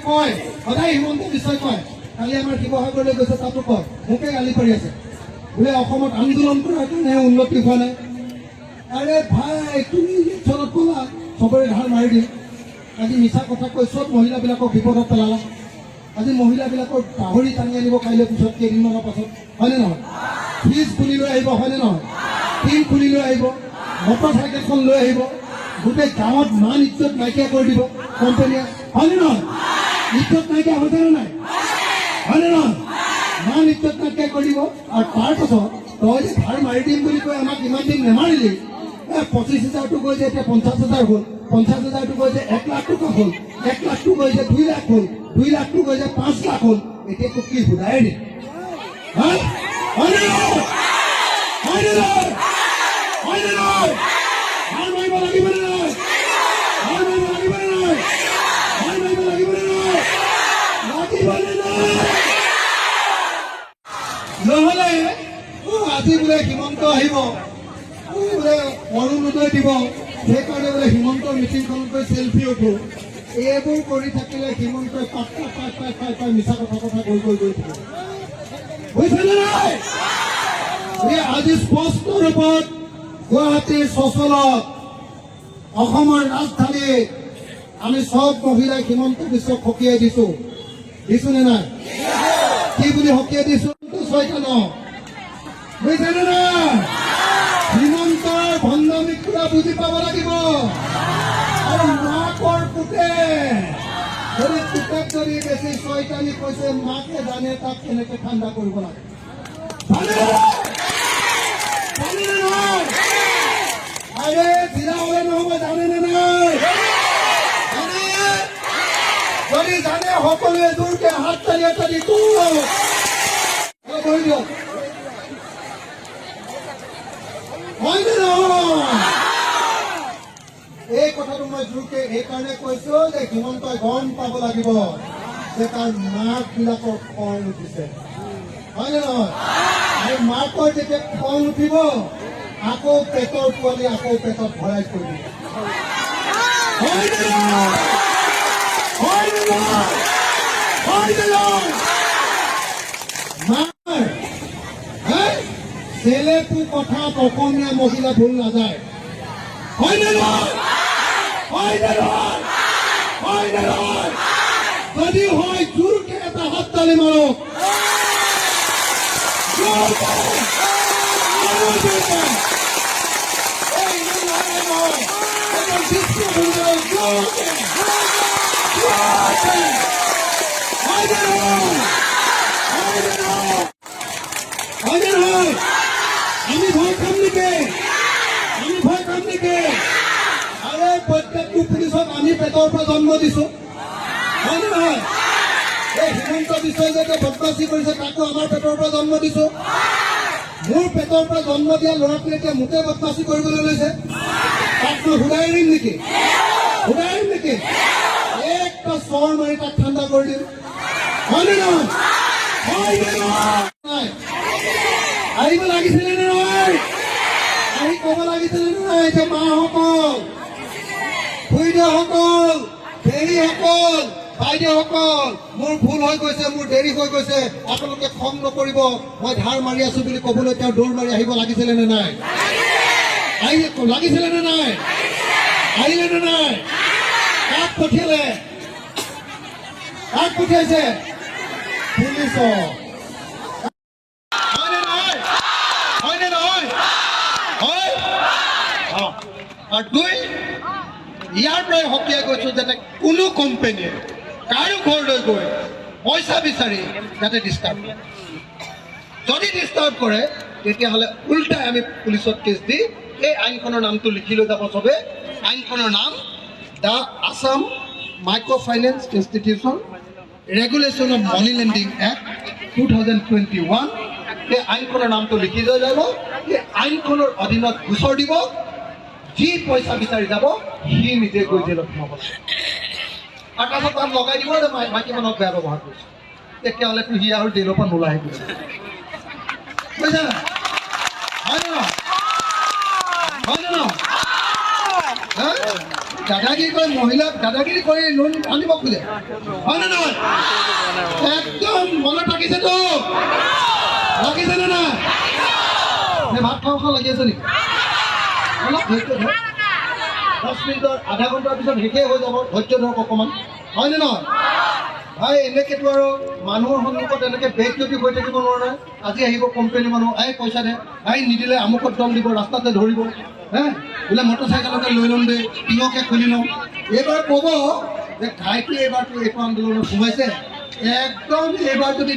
কয় সদায় হিমন্ত বিশ্ব কয় কালি আমাৰ শিৱসাগৰলৈ গৈছে তাতো কয় মোকে গালি পাৰি আছে বোলে অসমত আন্দোলন কৰাৰ কাৰণে উন্নতি হোৱা নাই আৰে ভাই তুমি চৰত ক'লা চবৰে ধাৰ মাৰি দিম আজি মিছা কথা কৈ চব মহিলাবিলাকক বিপদত পেলালা আজি মহিলাবিলাকৰ গাহৰি টানি আনিব কাইলৈ পিছত কেইদিনমানৰ পাছত হয়নে নহয় ফ্ৰিজ খুলি লৈ আহিব হয়নে নহয় টিন খুলি লৈ আহিব মটৰ চাইকেলখন লৈ আহিব গোটেই গাঁৱত মান ইজ্জত নাইকিয়া কৰি দিব কোম্পানীয়ে হয়নে নহয় ইজ্জত নাইকিয়া হৈছেনে নাই হয়নে নহয় মান ইজ্জত নাইকিয়া কৰি দিব আৰু তাৰপাছত তই যে ধাৰ মাৰি দিম বুলি কৈ আমাক ইমান দিন নেমাৰিলি 25,000টো গৈ যে এতিয়া 50,000 হ'ল 50,000টো গৈ যে 1 লাখ টকা হ'ল 1 লাখটো গৈ যে 2 লাখ হ'ল 2 লাখটো গৈ যে 5 লাখ হ'ল এতিয়া তো কি সুধাই দিম হয়নে নহয় হয়নে নহয় হয়নে নহয় ধাৰ মাৰিব লাগিবনে নাই ধাৰ মাৰিব লাগিবনে নাই ধাৰ মাৰিব লাগিবনে নাই লাগিবনে নাই নহ'লে আজি বোলে হিমন্ত আহিব বোলে অৰুণোদয় দিব সেইকাৰণে বোলে হিমন্তৰ মিটিংখনত গৈ চেলফি উঠো এইবোৰ কৰি থাকিলে হিমন্তই পাই মিছা কথা গৈ থাকিব বুজিছেনে নাই আজি স্পষ্ট ৰূপত গুৱাহাটীৰ চচলত অসমৰ ৰাজধানীত আমি সব মহিলাই হিমন্ত বিশ্বক সকীয়াই দিছোনে নাই কি বুলি সকীয়াই দিছো 6টা ন বুজিছেনে নাই হিমন্তৰ ভণ্ডামী পুৰা বুজি পাব লাগিব আৰু মাকৰ পুতে যদি পুতেক যদি বেছি ছয়টানি কৈছে মাকে জানে তাক কেনেকে ঠাণ্ডা কৰিব লাগে আৰে জিলা হলে নহব জানেনে নাই যদি জানে সকলোৱে জোৰকে হাত তালি এটা দি বহি দিয়ক হয়নে নহয় এই কথাটো মই জোৰকে এইকাৰণে কৈছো যে হিমন্তই গম পাব লাগিব যে তাৰ মাক বিলাকৰ খং উঠিছে হয়নে নহয় আৰু মাকৰ যেতিয়া খং উঠিব আকৌ পেটৰ পোৱালি আকৌ পেটত ভৰাই থৈ দিব হয়নে নহয় হয়নে নহয় হয়নে নহয় ছেলেটো কথাত অসমীয়া মহিলা ভুল নাযায় হয়নে নহয় হয়নে নহয় হয়নে নহয় যদি হয় জোৰকে এটা হাত তালি মাৰক হয়নে নহয় আমি ভয় খাম নেকি আৰে প্ৰত্যেকটো পুলিশক আমি পেটৰ পৰা জন্ম দিছো হয়নে নহয় এই হিমন্ত বিশ্বই যে বদমাছি কৰিছে তাকো আমাৰ পেটৰ পৰা জন্ম দিছো মোৰ পেটৰ পৰা জন্ম দিয়া ল'ৰাটোৱে এতিয়া মোকে বদমাছি কৰিবলৈ লৈছে তাক মই ঘূৰাই দিম নেকি একটা চৰ মাৰি তাক ঠাণ্ডা কৰি দিম হয়নে নহয় আহিব লাগিছিলে নে নহয় আহি ক'ব লাগিছিলে নে নাই যে মাসকল খুৰীদেউসকল দেৰীসকল বাইদেউসকল মোৰ ভুল হৈ গৈছে মোৰ দেৰি হৈ গৈছে আপোনালোকে খং নকৰিব মই ধাৰ মাৰি আছো বুলি ক'বলৈ তেওঁ দৌৰ মাৰি আহিব লাগিছিলে নে নাই লাগিছিলে নে নাই আহিলে নে নাই কাক পঠিয়ালে কাক পঠিয়াইছে পুলিচক আর দুই ইয়াৰ পৰাই সকীয়াই গৈছো যাতে কোনো কোম্পানীয়ে কাৰো ঘৰলৈ গৈ পইচা বিচাৰি যাতে ডিষ্টাৰ্ব কৰে যদি ডিষ্টাৰ্ব কৰে তেতিয়াহ'লে উল্টাই আমি পুলিচত কেছ দি এই আইনখনৰ নামটো লিখি লৈ যাব চবে আইনখনৰ নাম the Assam microfinance institution regulation of money lending act 2021 এই আইনখনৰ নামটো লিখি লৈ যাব এই আইনখনৰ অধীনত গোচৰ দিব যি পইচা বিচাৰি যাব সি নিজে গৈ জেলত সোমাব আৰু তাৰপাছত তাত লগাই দিব যে মাইকী মানুহক বেয়া ব্যৱহাৰ কৰিছে তেতিয়াহ'লেতো সি আৰু জেলৰ পৰা নোলাই গৈছে বুজিছে না হয়নে নহয় দাদাগিৰি কৰি মহিলাক দাদাগিৰি কৰি লোন আনিব খোজে হয় নে নহয় একদম মনত ৰাখিছেতো ৰাখিছেনে নাই ভাত খাওঁ খাওঁ লাগি আছে নেকি অলপ ধৈৰ্য ধৰক 10 মিনিটৰ আধা ঘণ্টাৰ পিছত শেষেই হৈ যাব ধৈৰ্য ধৰক অকণমান হয়নে নহয় ভাই এনেকেতো আৰু মানুহৰ সন্মুখত এনেকৈ বেগ যদি হৈ থাকিব নোৱাৰে আজি আহিব কোম্পানী মানুহ পইচা দে নিদিলে আমুকত দম দিব ৰাস্তাতে ধৰিব বোলে মটৰচাইকেলকে লৈ ল'ম দে টিঙকে খুলি ল'ম এইবাৰ ক'ব যে ঘাইটো এইবাৰতো এইটো আন্দোলনত সোমাইছে একদম এইবাৰ যদি